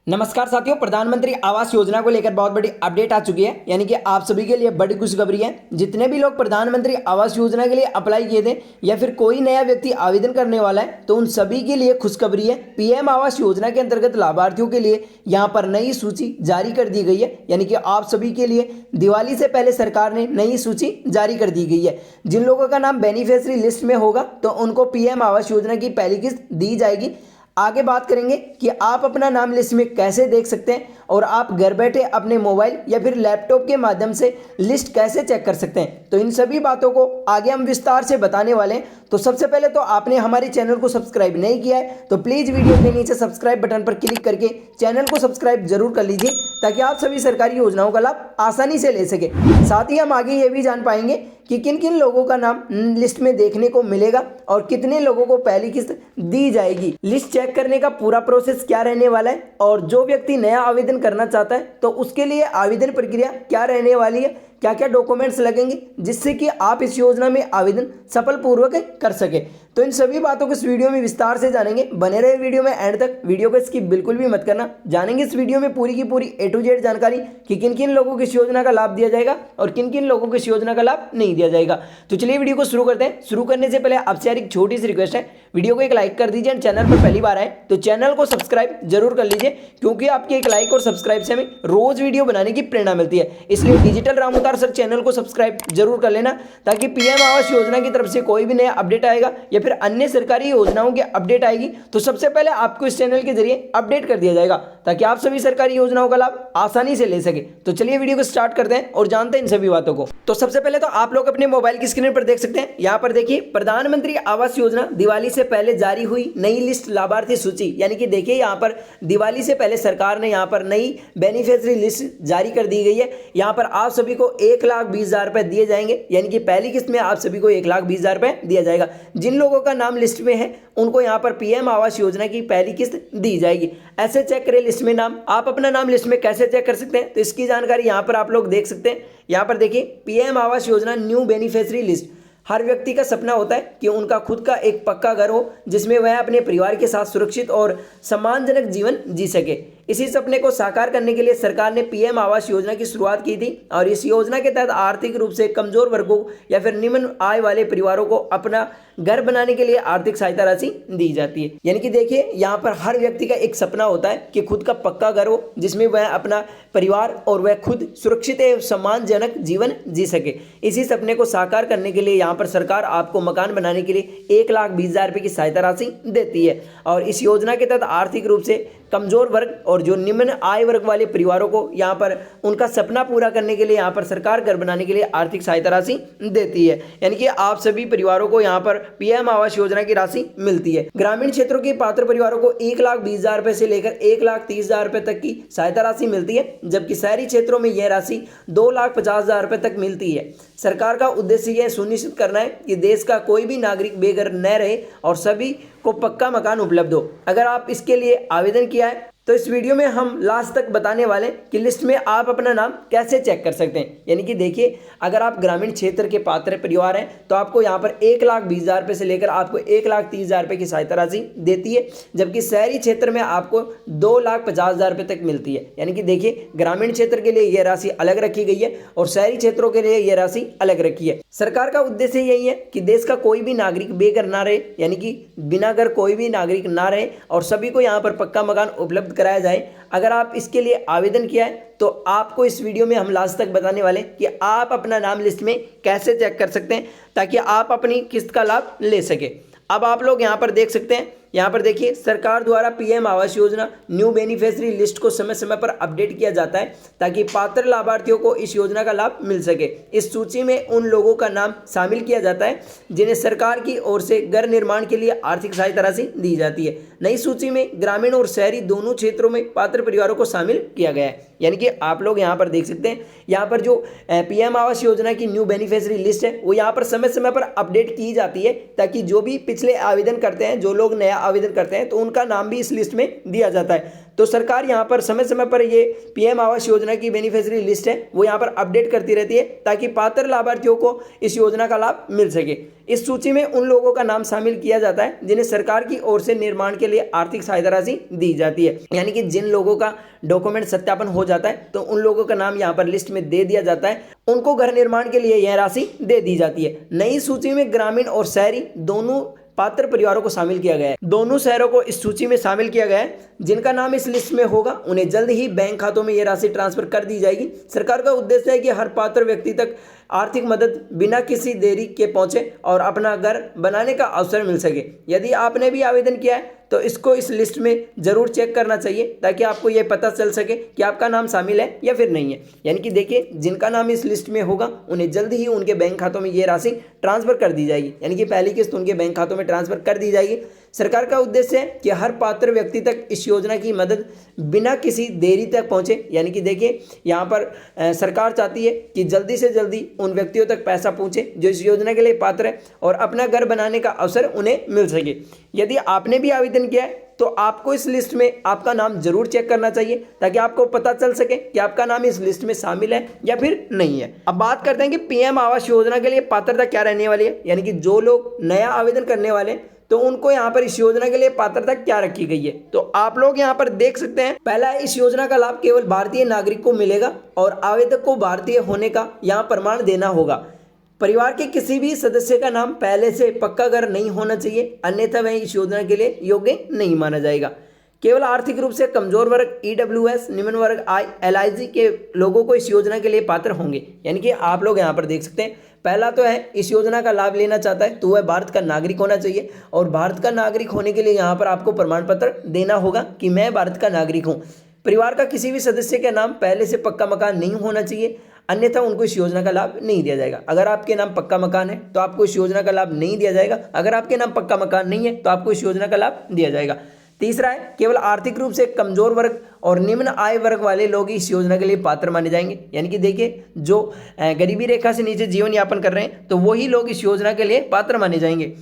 नमस्कार साथियों, प्रधानमंत्री आवास योजना को लेकर बहुत बड़ी अपडेट आ चुकी है। यानी कि आप सभी के लिए बड़ी खुशखबरी है। जितने भी लोग प्रधानमंत्री आवास योजना के लिए अप्लाई किए थे या फिर कोई नया व्यक्ति आवेदन करने वाला है तो उन सभी के लिए खुशखबरी है। पीएम आवास योजना के अंतर्गत लाभार्थियों के लिए यहां पर नई सूची जारी कर दी गई है। यानी कि आप सभी के लिए दिवाली से पहले सरकार ने नई सूची जारी कर दी गई है। जिन लोगों का नाम बेनिफिशियरी लिस्ट में होगा तो उनको पीएम आवास योजना की पहली किस्त दी जाएगी। आगे बात करेंगे कि आप अपना नाम लिस्ट में कैसे देख सकते हैं और आप घर बैठे अपने मोबाइल या फिर लैपटॉप के माध्यम से लिस्ट कैसे चेक कर सकते हैं। तो इन सभी बातों को आगे हम विस्तार से बताने वाले हैं। तो सबसे पहले तो आपने हमारे चैनल को सब्सक्राइब नहीं किया है तो प्लीज़ वीडियो के नीचे सब्सक्राइब बटन पर क्लिक करके चैनल को सब्सक्राइब जरूर कर लीजिए ताकि आप सभी सरकारी योजनाओं का लाभ आसानी से ले सके। साथ ही हम आगे ये भी जान पाएंगे कि किन किन लोगों का नाम लिस्ट में देखने को मिलेगा और कितने लोगों को पहली किस्त दी जाएगी। लिस्ट चेक करने का पूरा प्रोसेस क्या रहने वाला है और जो व्यक्ति नया आवेदन करना चाहता है तो उसके लिए आवेदन प्रक्रिया क्या रहने वाली है, क्या क्या डॉक्यूमेंट्स लगेंगे जिससे कि आप इस योजना में आवेदन सफलपूर्वक कर सके। तो इन सभी बातों को इस वीडियो में विस्तार से जानेंगे। बने रहे वीडियो में एंड तक, वीडियो को स्किप बिल्कुल भी मत करना। जानेंगे इस वीडियो में पूरी की पूरी A to Z जानकारी कि किन किन लोगों को इस योजना का लाभ दिया जाएगा और किन किन लोगों को इस योजना का लाभ नहीं दिया जाएगा। तो चलिए वीडियो को शुरू करते हैं। शुरू करने से पहले आपसे एक छोटी सी रिक्वेस्ट है, वीडियो को एक लाइक कर दीजिए और चैनल पर पहली बार आए तो चैनल को सब्सक्राइब जरूर कर लीजिए क्योंकि आपके एक लाइक और सब्सक्राइब से हमें रोज वीडियो बनाने की प्रेरणा मिलती है। इसलिए डिजिटल रामउतार सर चैनल को सब्सक्राइब जरूर कर लेना ताकि पीएम आवास योजना की तरफ से कोई भी नया अपडेट आएगा या फिर अन्य सरकारी योजनाओं की अपडेट आएगी तो सबसे पहले आपको इस चैनल के जरिए अपडेट कर दिया जाएगा ताकि आप सभी सरकारी योजनाओं का लाभ आसानी से ले सके। तो चलिए वीडियो को स्टार्ट करते हैं और जानते हैं इन सभी बातों को। तो सबसे पहले तो आप लोग अपने मोबाइल की स्क्रीन पर देख सकते हैं। यहाँ पर देखिए प्रधानमंत्री आवास योजना दिवाली से पहले जारी हुई नई लिस्ट लाभार्थी सूची। यानी कि देखिए यहाँ पर दिवाली से पहले सरकार ने यहाँ पर नई बेनिफिशियरी लिस्ट जारी कर दी गई है। यहाँ पर आप सभी को 1,20,000 रुपए दिए जाएंगे। यानी कि पहली किस्त में आप सभी को 1,20,000 रुपए दिया जाएगा। जिन लोगों का नाम लिस्ट में है उनको यहाँ पर पीएम आवास योजना की पहली किस्त दी जाएगी। ऐसे चेक करें लिस्ट में नाम। आप अपना नाम लिस्ट में कैसे चेक कर सकते हैं तो इसकी जानकारी यहाँ पर आप लोग देख सकते हैं। यहाँ पर देखिए PM Awas Yojana new beneficiary list. हर व्यक्ति का सपना होता है कि उनका खुद का एक पक्का घर हो जिसमें वह अपने परिवार के साथ सुरक्षित और सम्मानजनक जीवन जी सके। इसी सपने को साकार करने के लिए सरकार ने पीएम आवास योजना की शुरुआत की थी और इस योजना के तहत आर्थिक रूप से कमजोर वर्गों या फिर निम्न आय वाले परिवारों को अपना घर बनाने के लिए आर्थिक सहायता राशि दी जाती है। यानी कि देखिए यहाँ पर हर व्यक्ति का एक सपना होता है कि खुद का पक्का घर हो जिसमें वह अपना परिवार और वह खुद सुरक्षित एवं सम्मानजनक जीवन जी सके। इसी सपने को साकार करने के लिए यहाँ पर सरकार आपको मकान बनाने के लिए 1,20,000 रुपये की सहायता राशि देती है और इस योजना के तहत आर्थिक रूप से कमजोर वर्ग और जो निम्न आय वर्ग वाले परिवारों को यहाँ पर उनका सपना पूरा करने के लिए यहाँ पर सरकार घर बनाने के लिए आर्थिक सहायता राशि देती है। यानी कि आप सभी परिवारों को यहाँ पर पीएम आवास योजना की राशि मिलती है। ग्रामीण क्षेत्रों के पात्र परिवारों को 1,20,000 रुपए से लेकर 1,30,000 रुपए तक की सहायता राशि मिलती है, जबकि शहरी क्षेत्रों में यह राशि 2,50,000 रुपए तक मिलती है। सरकार का उद्देश्य यह सुनिश्चित करना है कि देश का कोई भी नागरिक बेघर न रहे और सभी को पक्का मकान उपलब्ध हो। अगर आप इसके लिए आवेदन किया है तो इस वीडियो में हम लास्ट तक बताने वाले हैं कि लिस्ट में आप अपना नाम कैसे चेक कर सकते हैं। यानी कि देखिए अगर आप ग्रामीण क्षेत्र के पात्र परिवार हैं तो आपको यहाँ पर 1,20,000 रुपये से लेकर आपको 1,30,000 रुपये की सहायता राशि देती है, जबकि शहरी क्षेत्र में आपको 2,50,000 रुपये तक मिलती है। यानी कि देखिए ग्रामीण क्षेत्र के लिए यह राशि अलग रखी गई है और शहरी क्षेत्रों के लिए यह राशि अलग रखी है। सरकार का उद्देश्य यही है कि देश का कोई भी नागरिक बेघर ना रहे, यानी कि बिना घर कोई भी नागरिक ना रहे और सभी को यहाँ पर पक्का मकान उपलब्ध कराया जाए। अगर आप इसके लिए आवेदन किया है तो आपको इस वीडियो में हम लास्ट तक बताने वाले कि आप अपना नाम लिस्ट में कैसे चेक कर सकते हैं ताकि आप अपनी किस्त का लाभ ले सके। अब आप लोग यहाँ पर देख सकते हैं, यहाँ पर देखिए सरकार द्वारा PM Awas Yojana new beneficiary list को समय समय पर अपडेट किया जाता है ताकि पात्र लाभार्थियों को इस योजना का लाभ मिल सके। इस सूची में उन लोगों का नाम शामिल किया जाता है जिन्हें सरकार की ओर से घर निर्माण के लिए आर्थिक सहायता राशि दी जाती है। नई सूची में ग्रामीण और शहरी दोनों क्षेत्रों में पात्र परिवारों को शामिल किया गया है। यानी कि आप लोग यहाँ पर देख सकते हैं, यहाँ पर जो पीएम आवास योजना की न्यू बेनिफिशियरी लिस्ट है वो यहाँ पर समय समय पर अपडेट की जाती है ताकि जो भी पिछले आवेदन करते हैं, जो लोग नया आवेदन करते हैं तो उनका नाम भी इस लिस्ट में दिया जाता है। तो सरकार यहाँ पर समय समय पर ये पीएम आवास योजना की बेनिफिशियरी लिस्ट है वो यहाँ पर अपडेट करती रहती है ताकि पात्र लाभार्थियों को इस योजना का लाभ मिल सके। इस सूची में उन लोगों का नाम शामिल किया जाता है जिन्हें सरकार की ओर से निर्माण के लिए आर्थिक सहायता राशि दी जाती है, यानी कि जिन लोगों का डॉक्यूमेंट सत्यापन हो जाता है तो उन लोगों का नाम यहाँ पर लिस्ट में दे दिया जाता है, उनको घर निर्माण के लिए यह राशि दे दी जाती है। नई सूची में ग्रामीण और शहरी दोनों पात्र परिवारों को शामिल किया गया है। दोनों शहरों को इस सूची में शामिल किया गया है। जिनका नाम इस लिस्ट में होगा उन्हें जल्द ही बैंक खातों में यह राशि ट्रांसफर कर दी जाएगी। सरकार का उद्देश्य है कि हर पात्र व्यक्ति तक आर्थिक मदद बिना किसी देरी के पहुंचे और अपना घर बनाने का अवसर मिल सके। यदि आपने भी आवेदन किया है तो इसको इस लिस्ट में जरूर चेक करना चाहिए ताकि आपको ये पता चल सके कि आपका नाम शामिल है या फिर नहीं है। यानी कि देखिए, जिनका नाम इस लिस्ट में होगा उन्हें जल्द ही उनके बैंक खातों में ये राशि ट्रांसफर कर दी जाएगी, यानी कि पहली किस्त उनके बैंक खातों में ट्रांसफर कर दी जाएगी। सरकार का उद्देश्य है कि हर पात्र व्यक्ति तक इस योजना की मदद बिना किसी देरी तक पहुंचे। यानी कि देखिए, यहाँ पर सरकार चाहती है कि जल्दी से जल्दी उन व्यक्तियों तक पैसा पहुंचे जो इस योजना के लिए पात्र है और अपना घर बनाने का अवसर उन्हें मिल सके। यदि आपने भी आवेदन किया है तो आपको इस लिस्ट में आपका नाम जरूर चेक करना चाहिए ताकि आपको पता चल सके कि आपका नाम इस लिस्ट में शामिल है या फिर नहीं है। अब बात करते हैं कि पीएम आवास योजना के लिए पात्रता क्या रहने वाली है, यानी कि जो लोग नया आवेदन करने वाले हैं तो उनको यहाँ पर इस योजना के लिए पात्रता क्या रखी गई है। तो आप लोग यहाँ पर देख सकते हैं, पहला है इस योजना का लाभ केवल भारतीय नागरिक को मिलेगा और आवेदक को भारतीय होने का यहाँ प्रमाण देना होगा। परिवार के किसी भी सदस्य का नाम पहले से पक्का घर नहीं होना चाहिए, अन्यथा वह इस योजना के लिए योग्य नहीं माना जाएगा। केवल आर्थिक रूप से कमजोर वर्ग, ईडब्ल्यूएस, निम्न वर्ग, एलआईजी के लोगों को इस योजना के लिए पात्र होंगे। यानी कि आप लोग यहाँ पर देख सकते हैं, पहला तो है इस योजना का लाभ लेना चाहता है तो वह भारत का नागरिक होना चाहिए और भारत का नागरिक होने के लिए यहाँ पर आपको प्रमाण पत्र देना होगा कि मैं भारत का नागरिक हूँ। परिवार का किसी भी सदस्य का नाम पहले से पक्का मकान नहीं होना चाहिए, अन्यथा उनको इस योजना का लाभ नहीं दिया जाएगा। अगर आपके नाम पक्का मकान है तो आपको इस योजना का लाभ नहीं दिया जाएगा, अगर आपके नाम पक्का मकान नहीं है तो आपको इस योजना का लाभ दिया जाएगा। तीसरा है केवल आर्थिक रूप से कमजोर वर्ग और निम्न आय वर्ग वाले लोग इस योजना के लिए पात्र माने जाएंगे। यानी कि देखिए, जो गरीबी रेखा से नीचे जीवन यापन कर रहे हैं तो वही लोग इस योजना के लिए पात्र माने जाएंगे।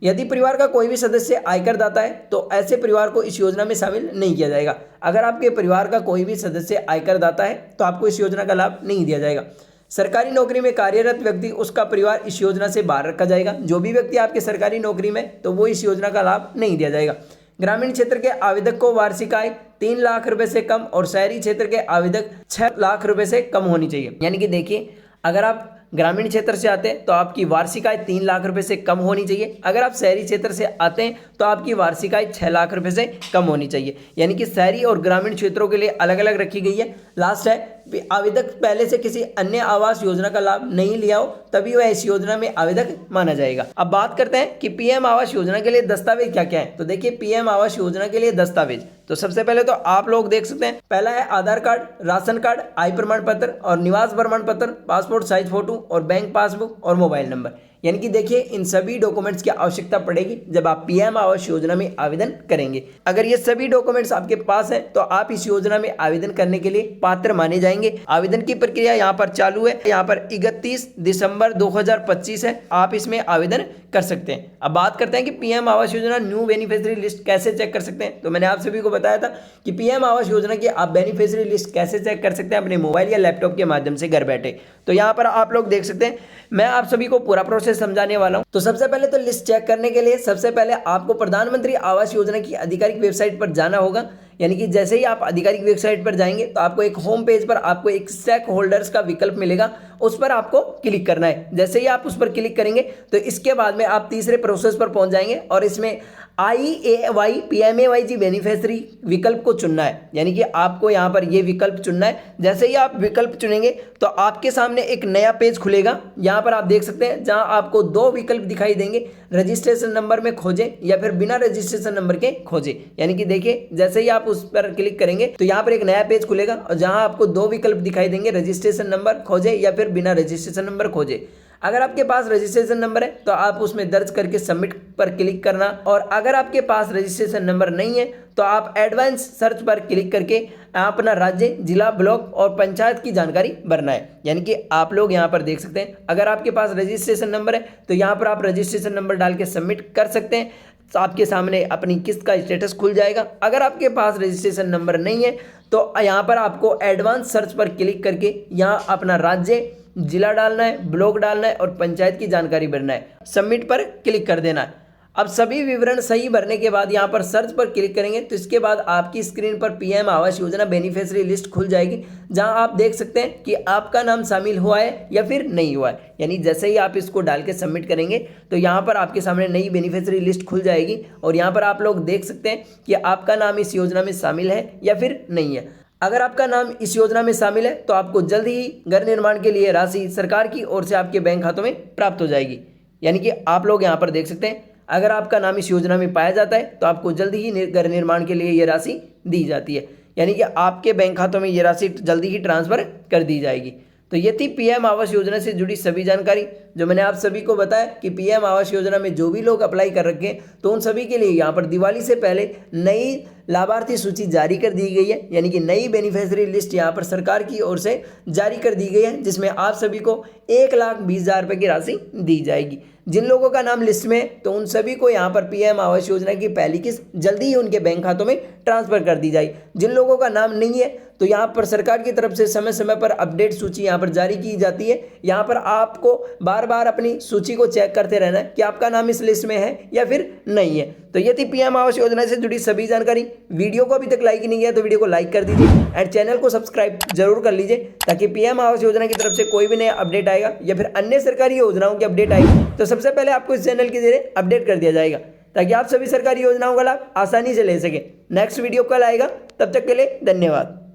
यदि परिवार का कोई भी सदस्य आयकर दाता है तो ऐसे परिवार को इस योजना में शामिल नहीं किया जाएगा। अगर आपके परिवार का कोई भी सदस्य आयकर दाता है तो आपको इस योजना का लाभ नहीं दिया जाएगा। सरकारी नौकरी में कार्यरत व्यक्ति, उसका परिवार इस योजना से बाहर रखा जाएगा। जो भी व्यक्ति आपके सरकारी नौकरी में तो वो इस योजना का लाभ नहीं दिया जाएगा। ग्रामीण क्षेत्र के आवेदक को वार्षिक आय 3 लाख रुपए से कम और शहरी क्षेत्र के आवेदक 6 लाख रुपए से कम होनी चाहिए। यानी कि देखिए, अगर आप ग्रामीण क्षेत्र से आते हैं तो आपकी वार्षिक आय 3 लाख रुपए से कम होनी चाहिए। अगर आप शहरी क्षेत्र से आते हैं तो आपकी वार्षिक आय 6 लाख रुपए से कम होनी चाहिए। यानी कि शहरी और ग्रामीण क्षेत्रों के लिए अलग अलग रखी गई है। लास्ट है, आवेदक पहले से किसी अन्य आवास योजना का लाभ नहीं लिया हो तभी वह इस योजना में आवेदक माना जाएगा। अब बात करते हैं कि पीएम आवास योजना के लिए दस्तावेज क्या क्या है। तो देखिए, पीएम आवास योजना के लिए दस्तावेज तो सबसे पहले तो आप लोग देख सकते हैं, पहला है आधार कार्ड, राशन कार्ड, आय प्रमाण पत्र और निवास प्रमाण पत्र, पासपोर्ट साइज फोटो और बैंक पासबुक और मोबाइल नंबर। यानी कि देखिए, इन सभी डॉक्यूमेंट्स की आवश्यकता पड़ेगी जब आप पीएम आवास योजना में आवेदन करेंगे। अगर ये सभी डॉक्यूमेंट्स आपके पास हैं तो आप इस योजना में आवेदन करने के लिए पात्र माने जाएंगे। आवेदन की प्रक्रिया यहाँ पर चालू है, यहाँ पर 31 दिसंबर 2025 है, आप इसमें आवेदन कर सकते हैं। अब बात करते हैं कि PM Awas Yojana new beneficiary list कैसे चेक कर सकते हैं। तो मैंने आप सभी को बताया था कि पीएम आवास योजना की आप बेनिफिशियरी लिस्ट कैसे चेक कर सकते हैं अपने मोबाइल या लैपटॉप के माध्यम से घर बैठे। तो यहाँ पर आप लोग देख सकते हैं, मैं आप सभी को पूरा प्रोसेस समझाने वाला हूं। तो सबसे पहले तो लिस्ट चेक करने के लिए सबसे पहले आपको प्रधानमंत्री आवास योजना की आधिकारिक वेबसाइट पर जाना होगा। यानी कि जैसे ही आप आधिकारिक वेबसाइट पर जाएंगे तो आपको एक होम पेज पर आपको एक स्टेक होल्डर्स का विकल्प मिलेगा, उस पर आपको क्लिक करना है। जैसे ही आप उस पर क्लिक करेंगे तो इसके बाद में आप तीसरे प्रोसेस पर पहुंच जाएंगे और इसमें IAY PMAYG बेनिफिशियरी विकल्प को चुनना है। यानी कि आपको यहाँ पर ये विकल्प चुनना है। जैसे ही आप विकल्प चुनेंगे तो आपके सामने एक नया पेज खुलेगा। यहाँ पर आप देख सकते हैं, जहाँ आपको 2 विकल्प दिखाई देंगे, रजिस्ट्रेशन नंबर में खोजें या फिर बिना रजिस्ट्रेशन नंबर के खोजें। यानी कि देखिए, जैसे ही आप उस पर क्लिक करेंगे तो यहाँ पर एक नया पेज खुलेगा और जहाँ आपको 2 विकल्प दिखाई देंगे, रजिस्ट्रेशन नंबर खोजें या फिर बिना रजिस्ट्रेशन नंबर खोजें। अगर आपके पास रजिस्ट्रेशन नंबर है तो आप उसमें दर्ज करके सबमिट पर क्लिक करना, और अगर आपके पास रजिस्ट्रेशन नंबर नहीं है तो आप एडवांस सर्च पर क्लिक करके अपना राज्य, जिला, ब्लॉक और पंचायत की जानकारी भरना है। यानी कि आप लोग यहाँ पर देख सकते हैं, अगर आपके पास रजिस्ट्रेशन नंबर है तो यहाँ पर आप रजिस्ट्रेशन नंबर डाल के सबमिट कर सकते हैं। आपके सामने अपनी किस्त का स्टेटस खुल जाएगा। अगर आपके पास रजिस्ट्रेशन नंबर नहीं है तो यहाँ पर आपको एडवांस सर्च पर क्लिक करके यहाँ अपना राज्य, जिला डालना है, ब्लॉक डालना है और पंचायत की जानकारी भरना है। सबमिट पर क्लिक कर देना है। अब सभी विवरण सही भरने के बाद यहाँ पर सर्च पर क्लिक करेंगे तो इसके बाद आपकी स्क्रीन पर PM Awas Yojana beneficiary list खुल जाएगी, जहां आप देख सकते हैं कि आपका नाम शामिल हुआ है या फिर नहीं हुआ है। यानी जैसे ही आप इसको डाल के सबमिट करेंगे तो यहाँ पर आपके सामने नई बेनिफिशियरी लिस्ट खुल जाएगी और यहाँ पर आप लोग देख सकते हैं कि आपका नाम इस योजना में शामिल है या फिर नहीं है। अगर आपका नाम इस योजना में शामिल है तो आपको जल्द ही घर निर्माण के लिए राशि सरकार की ओर से आपके बैंक खातों में प्राप्त हो जाएगी। यानी कि आप लोग यहाँ पर देख सकते हैं, अगर आपका नाम इस योजना में पाया जाता है तो आपको जल्दी ही घर निर्माण के लिए ये राशि दी जाती है। यानी कि आपके बैंक खातों में ये राशि जल्दी ही ट्रांसफ़र कर दी जाएगी। तो ये थी पीएम आवास योजना से जुड़ी सभी जानकारी जो मैंने आप सभी को बताया कि पीएम आवास योजना में जो भी लोग अप्लाई कर रखे हैं तो उन सभी के लिए यहाँ पर दिवाली से पहले नई लाभार्थी सूची जारी कर दी गई है। यानी कि नई बेनिफिशियरी लिस्ट यहाँ पर सरकार की ओर से जारी कर दी गई है, जिसमें आप सभी को 1,20,000 रुपये की राशि दी जाएगी। जिन लोगों का नाम लिस्ट में है तो उन सभी को यहाँ पर पीएम आवास योजना की पहली किस्त जल्दी ही उनके बैंक खातों में ट्रांसफर कर दी जाएगी। जिन लोगों का नाम नहीं है तो यहाँ पर सरकार की तरफ से समय समय पर अपडेट सूची यहाँ पर जारी की जाती है। यहाँ पर आपको बार बार अपनी सूची को चेक करते रहना है कि आपका नाम इस लिस्ट में है या फिर नहीं है। तो ये थी पीएम आवास योजना से जुड़ी सभी जानकारी। वीडियो को अभी तक लाइक नहीं किया तो वीडियो को लाइक कर दीजिए एंड चैनल को सब्सक्राइब जरूर कर लीजिए, ताकि पीएम आवास योजना की तरफ से कोई भी नया अपडेट आएगा या फिर अन्य सरकारी योजनाओं की अपडेट आएगी तो सबसे पहले आपको इस चैनल के जरिए अपडेट कर दिया जाएगा, ताकि आप सभी सरकारी योजनाओं का लाभ आसानी से ले सकें। नेक्स्ट वीडियो कल आएगा, तब तक के लिए धन्यवाद।